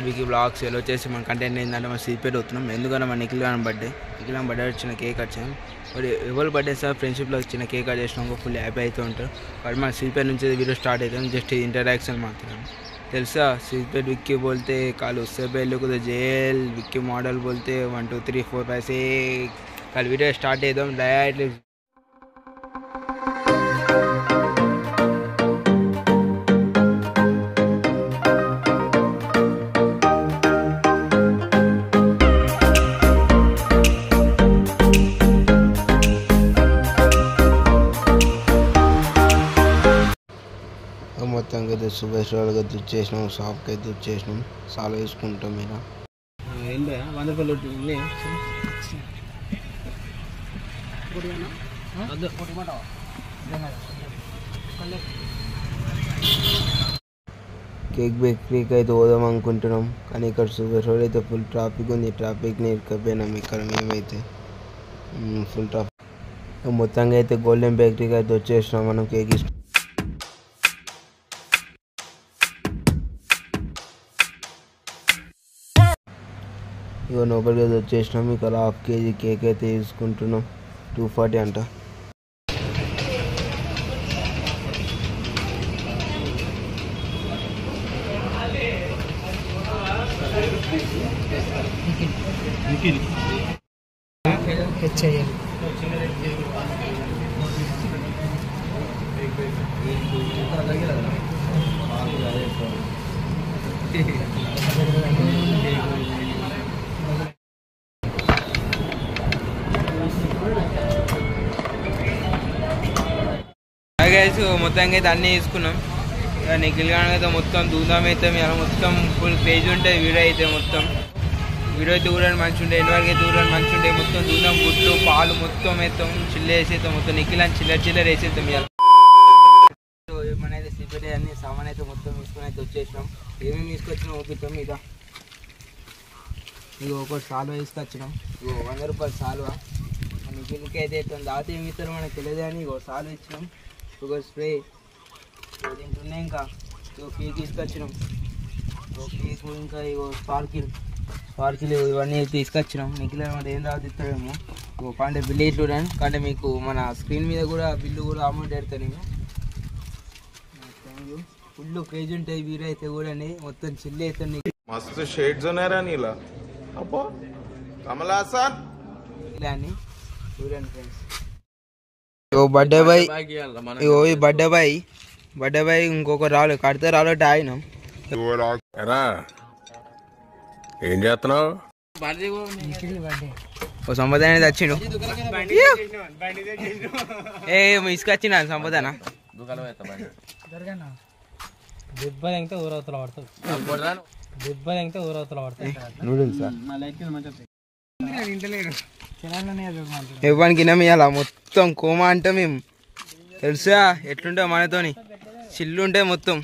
Siddipet wiki blogs ఎలా వచ్చేసి మన కంటెంట్ ఏంటంటే మన సిద్దిపేట వస్తున్నాం. ఎందుకంటే మన నిఖిల్ బర్త్డే వచ్చిన కేక్ వచ్చాము. మరి ఎవరు బర్త్డే సార్ ఫ్రెండ్షిప్లో వచ్చిన కేక్ కట్ చేసినాక ఫుల్ హ్యాపీ అవుతూ ఉంటారు. బట్ మన సిద్దిపేట నుంచి వీడియో స్టార్ట్ అవుతాం. జస్ట్ ఇంటరాక్షన్ మాత్రం తెలుసా. సిద్దిపేట విక్కీ बोलते कल उससे पहले को जेल विक्की मॉडल बोलते 1 2 3 4 5 6 कल वीडियो स्टार्ट एकदम डायरेक्टली మొత్తంగా అయితే సుభేశ్వరుగా దుచ్చేసినాం. షాప్కి అయితే దుచ్చేసినాం. చాలా వేసుకుంటాం మీద ఏంటో 100 రూపాయలు కేక్ బేకరీకి అయితే పోదాం అనుకుంటున్నాం. కానీ ఇక్కడ సుభేశ్వరుడు అయితే ఫుల్ ట్రాఫిక్ ఉంది. ట్రాఫిక్ని ఇరుకపోయినాం. ఇక్కడ మేమైతే ఫుల్ ట్రాఫిక్. మొత్తంగా అయితే గోల్డెన్ బేకరీకి అయితే వచ్చేసినాం. మనం కేక్ ఇక లోపలికి అయితే వచ్చేసినాం. ఇక్కడ ½ కేజీ కేక్ అయితే తీసుకుంటున్నాం. 240 అంట. మొత్తంగా అయితే అన్నీ తీసుకున్నాం. నిఖిల్ గానీ అయితే మొత్తం దూరం అయితే మొత్తం ఫుల్ పేజ్ ఉంటుంది. వీడియో అయితే మొత్తం వీడియో అయితే ఊరని మంచి ఉంటే ఎన్ని వరకు అయితే ఊరని మంచి ఉంటే మొత్తం దూరం గుడ్లు పాలు మొత్తం వేస్తాం. చిల్ల వేసేస్తాం. మొత్తం నిఖిల్ అని చిల్లర వేసేస్తాం. మన అయితే సిపెట్ అన్ని సామాన్ అయితే మొత్తం తీసుకుని అయితే వచ్చేసినాం. ఏమేమి తీసుకొచ్చినాం ఓపిస్తాం. ఇక ఒకటి సాల్వా తీసుకొచ్చినాం. 100 రూపాయలు సాల్వా. నిఖిల్కి అయితే దాత ఏమి ఇస్తారు మనకు తెలియదు అని సాల్వా ఇచ్చినాం. ఒక స్ప్రే దీంట్లో ఇంకా కేక్ తీసుకొచ్చినాం. కేక్ ఇంకా స్పార్కిల్ ఇవన్నీ తీసుకొచ్చినాం. నిఖిల్ అంటే ఏం రావుతాడేమో అంటే బిల్లు చూడండి. అంటే మీకు మన స్క్రీన్ మీద కూడా బిల్లు కూడా అమౌంట్ పెడతానేమో. ఫుల్ క్రేజ్ ఉంటాయి. వీరు అయితే కూడా మొత్తం చిల్లు అవుతుంది. మస్తు షేడ్స్ ఉన్నారా నీలా అబ్బో కమలాసన్ ఇలా అని చూడండి friends. Birthday boy birthday boy ఇంకొక రాళ్ళు కడితే రాళ్ళు ఆయన ఏం చేస్తున్నావు? ఓ సంపద అనేది వచ్చిండు. ఏ ఇసుకొచ్చిన సంపదన దెబ్బ తెంగితే ఊరవతల పడుతుంది. దెబ్బ తెంగితే ఊరవతల పడుతుంది. నూడిల్స్ ఇవ్వడానికి ఇవ్వాలా మొత్తం కోమా అంటే మేము తెలుసా ఎట్లుంటే మనతోని చిల్లు ఉంటే మొత్తం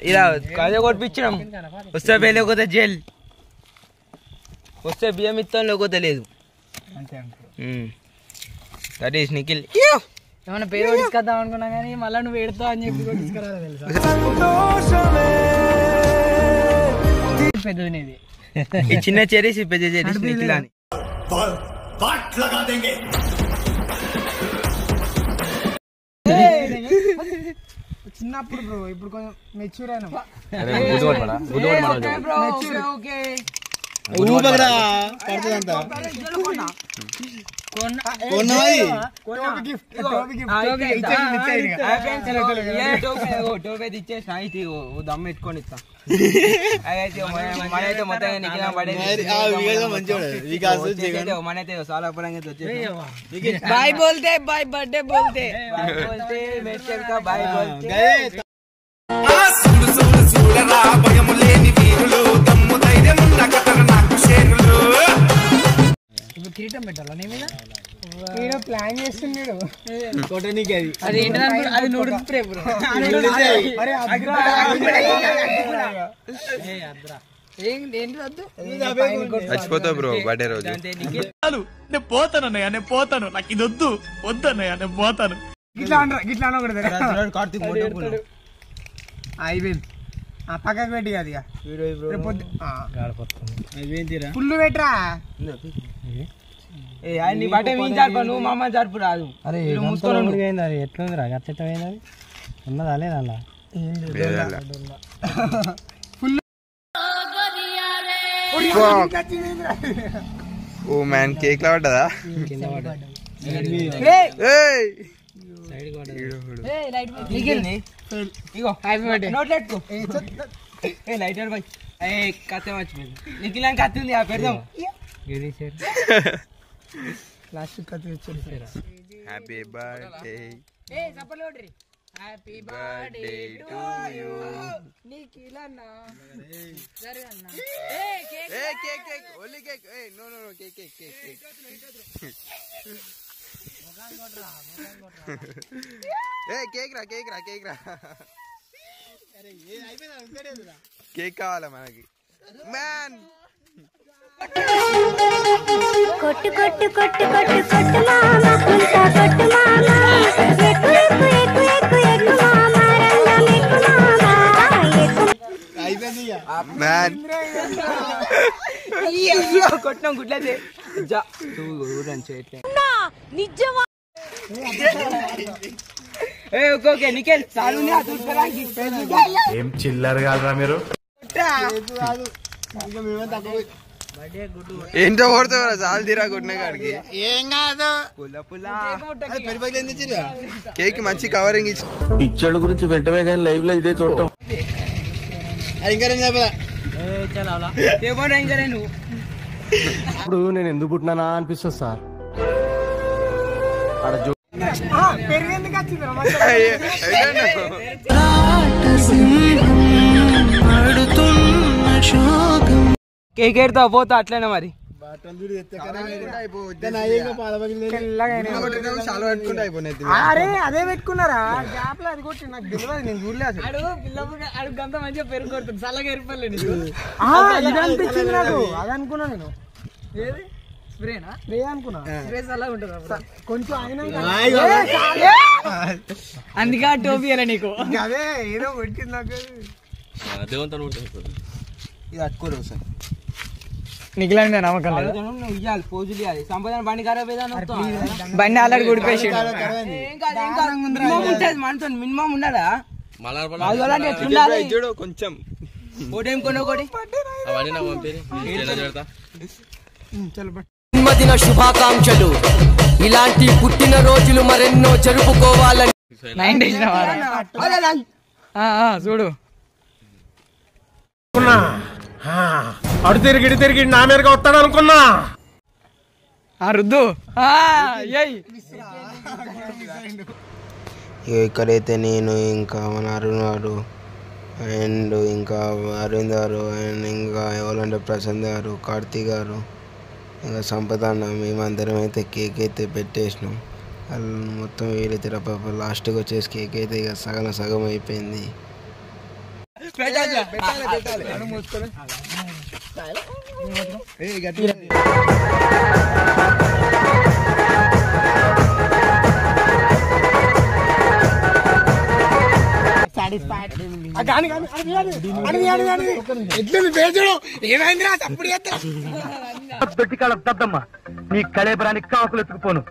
ఇలా కదే కొట్టించడం. వస్తే పే లేకపోతే జైల్, వస్తే బియ్యం ఇస్తాం లేకపోతే లేదు. That is Nikhil. ఏమన్నా పేరు తీసుకొద్దాం అనుకున్నా కానీ మళ్ళీ నువ్వు పెడతావు అని చెప్పి తీసుకురాలి తెలుసా. పెద్దది ఈ చిన్న చెరీస్ పెద్ద చెరీస్ నిఖిల్ అని చిన్నప్పుడు బ్రో. ఇప్పుడు కొంచెం మెచ్యూర్ అయినా. దమ్ పెట్టుకొని ఇస్తా. మనైతే మొత్తం మనైతే చాలా పరంగా బాయ్ బోల్తే బాయ్ బర్త్డే బోల్తే బాయ్ బోల్తే. ఇప్పుడు కిరీటం పెట్టాలా నీ మీద? ప్లాన్ చేస్తున్నాడు కొట్టనీకి. అది అది నూడిల్స్ స్ప్రే బ్రో. చచ్చిపోతావు బ్రో బర్త్డే రోజు. నేను పోతాను అన్నయ్య, నేను పోతాను. నాకు ఇది వద్దన్నయ్య, నేను పోతాను. గిట్లా కార్తీక్ అయిపోయింది పక్కకు పెట్టి కాదు ఇక ఫుల్ పెట్టరా నీ బట్ట మీ జరుపు నువ్వు మా అమ్మ జరుపు రాదు. అరే అది ఎట్లుంది రా గట్ట పోయింది అది ఉన్నదా లేదా అలా ఫుల్ ఓ మ్యాన్ కేక్ లా పడ్డదా లైటర్ బాయ్ కత్తి మర్చిపోయింది. నిఖిల్ అని కత్తి ఉంది పెడదాం. ప్లాస్టిక్ కత్తి తెచ్చారు. Happy birthday happy birthday to you Nikhil అన్న జరగన్న ఏ కేక్ కేక్ ఓన్లీ కేక్ ఏ no no no cake cake cake ఏ కేక్ రా కేక్ రా కేక్ రా కేక్ కావాలా మనకి మ్యాన్ కొట్టు కొట్టు కొట్టు కొట్టు కొట్టు మామా కుంటా కొట్టు మామా ఎక్కు ఎక్కు ఎక్కు ఎక్కు ఎక్కు మామా రంగం ఎక్కు మామా ఎక్కు మ్యాన్ కొట్టినాం గుడ్లే నిజమా ఓకే నిఖిల్ చాలు ఏం చిల్లర కాదురా మీరు. ఏంటో కొడుతావు చాలు తీరా కొట్టిన కాడికి ఏం కాదు కేక్ మంచి కవరింగ్ ఇచ్చి పిచ్చోళ్ళ గురించి వెంటనే కానీ లైవ్ లో ఇదే చూడటం. నువ్వు ఇప్పుడు నేను ఎందుకు పుట్టినానా అనిపిస్తుంది సార్. పెరిగేందుకు వచ్చింది కేక్ ఎడతా పోతా అట్లనే మరి. అరే అదే పెట్టుకున్నారా గ్యాప్ లో అది కొట్టి నాకు తెలియదు నేను చూడలేదు గంత మంచిగా పెరుగు కొడుతుంది చల్లగా ఎరిపలేదు ఇది అనిపించింది నాకు అది అనుకున్నా నేను స్ప్రేనా స్ప్రే అనుకున్నా స్ప్రే చల్లగా ఉంటుంది కొంచెం అయినా అందుకే టోపీ అలా నీకు అదే ఏదో పెట్టింది నాకు ఇది అట్టుకోరు సార్ నిఖిలండి నమ్మకం లేదు నువ్వు ఇవ్వాలి పోజులు ఇవ్వాలి సంపాదన బండి ఖరాబ్ బండి అలాంటి గుడిపేసి మనతో మినిమం ఉండదా చూడు కొంచెం ఒకటేం కొన్ని ఒకటి జన్మదిన శుభాకాంక్షలు. ఇలాంటి పుట్టిన రోజులు మరెన్నో జరుపుకోవాలని. చూడు అడు తిరిగి నా మీదగా వస్తాడు అనుకున్నా. రుద్దు ఇక్కడైతే నేను ఇంకా మన అరుణ్ గారు అండ్ ఇంకా అరవింద్ గారు అండ్ ఇంకా ఎవరంటే ప్రశాంత్ గారు కార్తీక్ గారు ఇంకా సంపద అన్న మేమందరం అయితే కేక్ అయితే పెట్టేసినాం. వాళ్ళు మొత్తం వీలైతే లాస్ట్కి వచ్చేసి కేక్ అయితే ఇక సగం అయిపోయింది. దద్దమ్మ నీ కళేబరానికి కాకులు ఎత్తుకుపోను.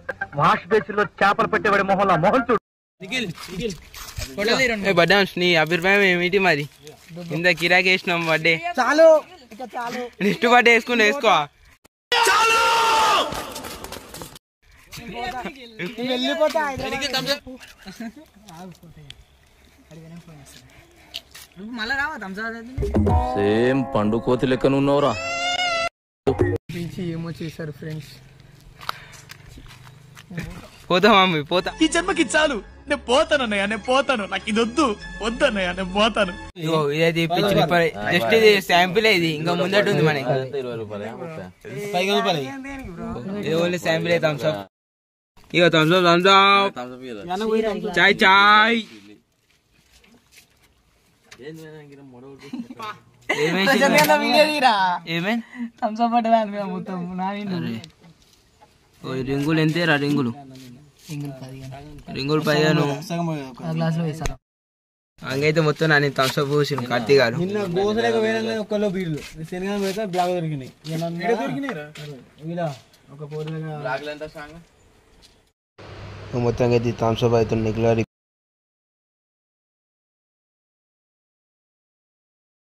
వాష్ బేసిన్ లో చేపలు పెట్టేవాడి మొహంలో మొహం చూడు. బర్త్డే నీ అభిప్రాయం ఏమిటి మరి? ఇంత కిరాకి వేసినాం బర్త్డే చాలు నెక్స్ట్ బర్త్డే వేసుకో వెళ్ళిపోతా మళ్ళా రావా సేమ్ పండు కోతి లెక్కనున్నావురా. ఏమో చేశారు ఫ్రెండ్స్. పోతా మమ్మీ పోతా. ఈ జన్మకి చాలు, నేను పోతానన్నయ్య, నేను పోతాను. నాకు ఇది వద్దన్నయ్య, నేను పోతాను. ఇదే జస్ట్ ఇది శాంపిల్ ఇది, ఇంకా ముందట ఉంది మనకి. 20 రూపాయలు ఇది ఓన్లీ శాంపిల్ అయితే థమ్స్ అప్. ఇక థమ్స్ అప్ చాయ్ చాయ్. రింగులు ఎంతేరా రింగులు? రింగులు 15 హంగైతే మొత్తం నేను థమ్స్అప్ పోసిన కార్తీక్ గారు నిన్న గోసలేక పోయినా ఒక్కలో బీర్లు శనగ పెడితే బ్లాక్ దొరికినాయి మొత్తంగా అయితే థమ్స్అప్ అవుతుంది రెగ్యులర్